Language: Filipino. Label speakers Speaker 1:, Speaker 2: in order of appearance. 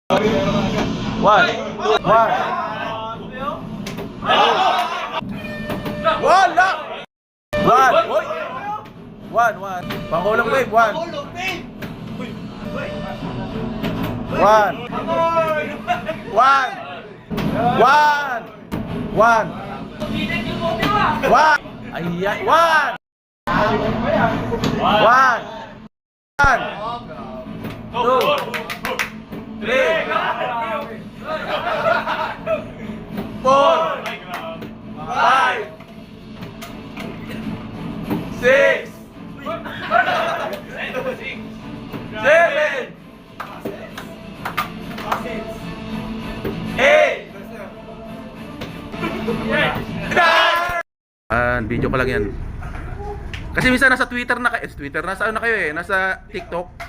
Speaker 1: One. One. Wala! One. Oy! One. Pangulong wave. One. One. Ayan. One. Two. Three. Four. Five. Six. Seven. Eight. Video ko lang yan. Kasi minsan nasa Twitter na kayo, nasa ano na kayo nasa TikTok.